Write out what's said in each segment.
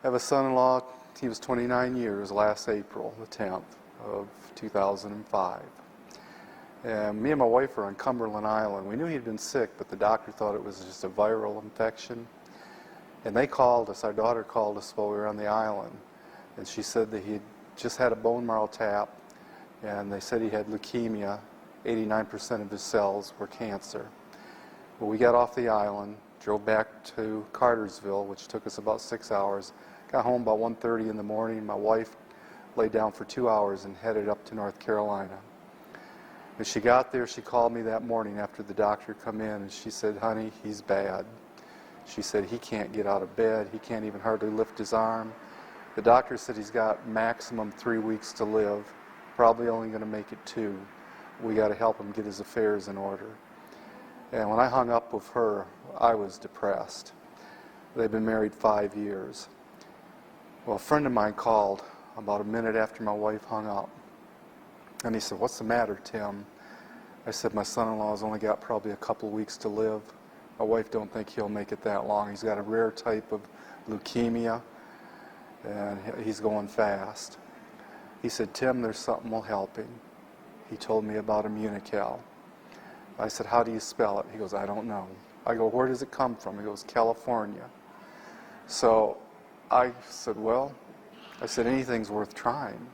I have a son-in-law. He was 29 years last April, the 10th of 2005. And me and my wife were on Cumberland Island. We knew he'd been sick, but the doctor thought it was just a viral infection. And they called us, our daughter called us while we were on the island. And she said that he had just had a bone marrow tap, and they said he had leukemia. 89% of his cells were cancer. Well, we got off the island, drove back to Cartersville, which took us about 6 hours. Got home about 1:30 in the morning. My wife laid down for 2 hours and headed up to North Carolina. When she got there, she called me that morning after the doctor come in, and she said, "Honey, he's bad." She said, "He can't get out of bed. He can't even hardly lift his arm. The doctor said he's got maximum 3 weeks to live, probably only going to make it 2. We got to help him get his affairs in order." And when I hung up with her, I was depressed. They've been married 5 years. Well, a friend of mine called about a minute after my wife hung up. And he said, "What's the matter, Tim?" I said, "My son-in-law's only got probably a couple weeks to live. My wife don't think he'll make it that long. He's got a rare type of leukemia, and he's going fast." He said, "Tim, there's something will help him." He told me about Immunocal. I said, "How do you spell it?" He goes, "I don't know." I go, "Where does it come from?" He goes, "California." So I said, "Well," I said, "anything's worth trying."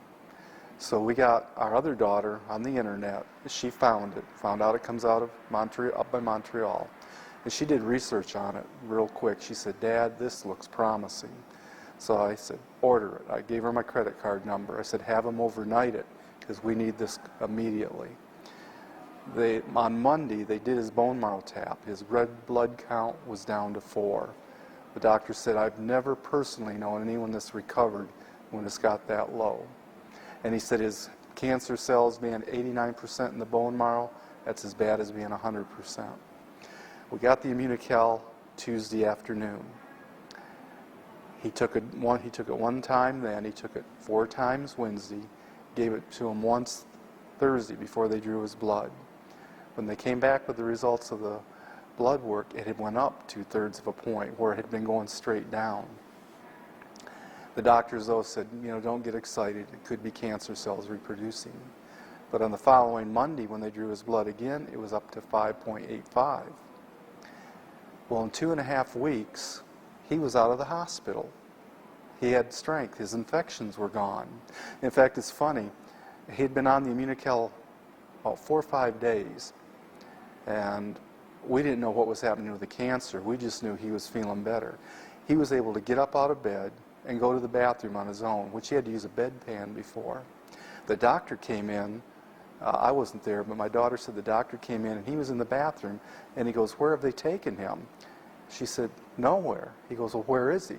So we got our other daughter on the internet. She found out it comes out of Montreal, up by Montreal. And she did research on it real quick. She said, "Dad, this looks promising." So I said, "Order it." I gave her my credit card number. I said, "Have them overnight it, because we need this immediately." On Monday, they did his bone marrow tap. His red blood count was down to 4. The doctor said, "I've never personally known anyone that's recovered when it's got that low." And he said his cancer cells being 89% in the bone marrow, that's as bad as being 100%. We got the Immunocal Tuesday afternoon. He took it one time then, he took it 4 times Wednesday, gave it to him once Thursday before they drew his blood. When they came back with the results of the blood work, it had went up 2/3 of a point where it had been going straight down. The doctors, though, said, "Don't get excited. It could be cancer cells reproducing." But on the following Monday, when they drew his blood again, it was up to 5.85. Well, in 2.5 weeks, he was out of the hospital. He had strength. His infections were gone. In fact, it's funny. He'd been on the Immunocal about 4 or 5 days, and we didn't know what was happening with the cancer. We just knew he was feeling better. He was able to get up out of bed and go to the bathroom on his own, which he had to use a bedpan before. The doctor came in. I wasn't there, but my daughter said the doctor came in, and he was in the bathroom, and he goes, "Where have they taken him?" She said, "Nowhere." He goes, "Well, where is he?"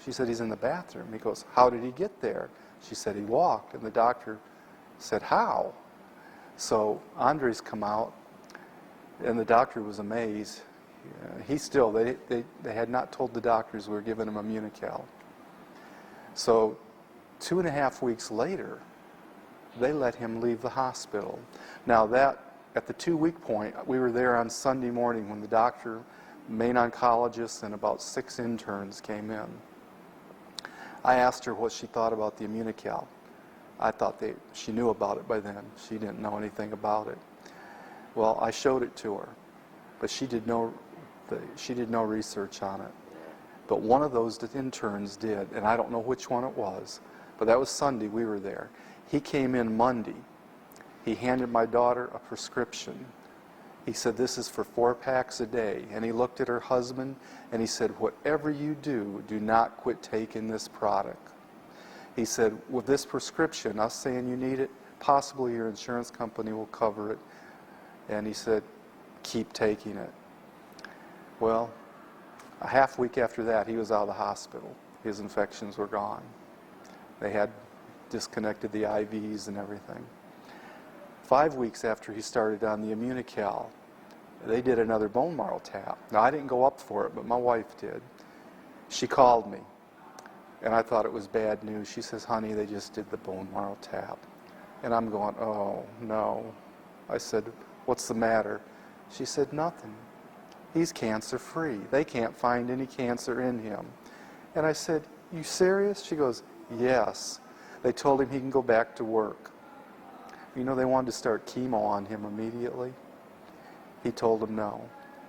She said, "He's in the bathroom." He goes, "How did he get there?" She said, "He walked." And the doctor said, "How?" So Andre's come out, and the doctor was amazed. They had not told the doctors we were giving him Immunocal. So 2.5 weeks later, they let him leave the hospital. Now at the 2-week point, we were there on Sunday morning when the doctor, main oncologist, and about 6 interns came in. I asked her what she thought about the Immunocal. I thought she knew about it by then. She didn't know anything about it. Well, I showed it to her, but she did no research on it. But one of those interns did, and I don't know which one it was, but that was Sunday. We were there. He came in Monday. He handed my daughter a prescription. He said, "This is for 4 packs a day." And he looked at her husband, and he said, "Whatever you do not quit taking this product." He said, "With this prescription, us saying you need it, possibly your insurance company will cover it." And he said, "Keep taking it." Well, a half week after that, he was out of the hospital. His infections were gone. They had disconnected the IVs and everything. 5 weeks after he started on the Immunocal, they did another bone marrow tap. Now, I didn't go up for it, but my wife did. She called me, and I thought it was bad news. She says, "Honey, they just did the bone marrow tap." And I'm going, "Oh, no." I said, "What's the matter?" She said, "Nothing. He's cancer-free. They can't find any cancer in him." And I said, You serious? She goes, yes. They told him he can go back to work. You know, they wanted to start chemo on him immediately. He told them no.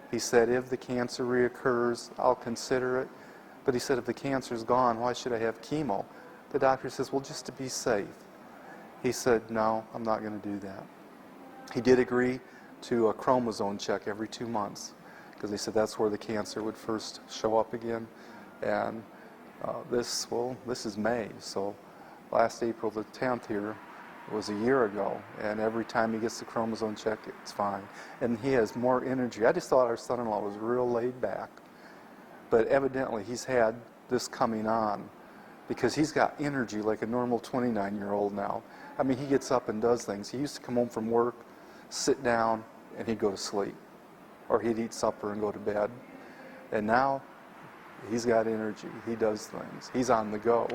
He said, if the cancer reoccurs, I'll consider it. But he said, if the cancer's gone, why should I have chemo? The doctor says, well, just to be safe. He said, no, I'm not going to do that. He did agree to a chromosome check every 2 months, because he said that's where the cancer would first show up again. And this is May, so last April the 10th here was a year ago, and every time he gets the chromosome check, it's fine. And he has more energy. I just thought our son-in-law was real laid back, but evidently he's had this coming on, because he's got energy like a normal 29-year-old now. I mean, he gets up and does things. He used to come home from work, sit down, and he'd go to sleep, or he'd eat supper and go to bed. And now he's got energy. He does things. He's on the go.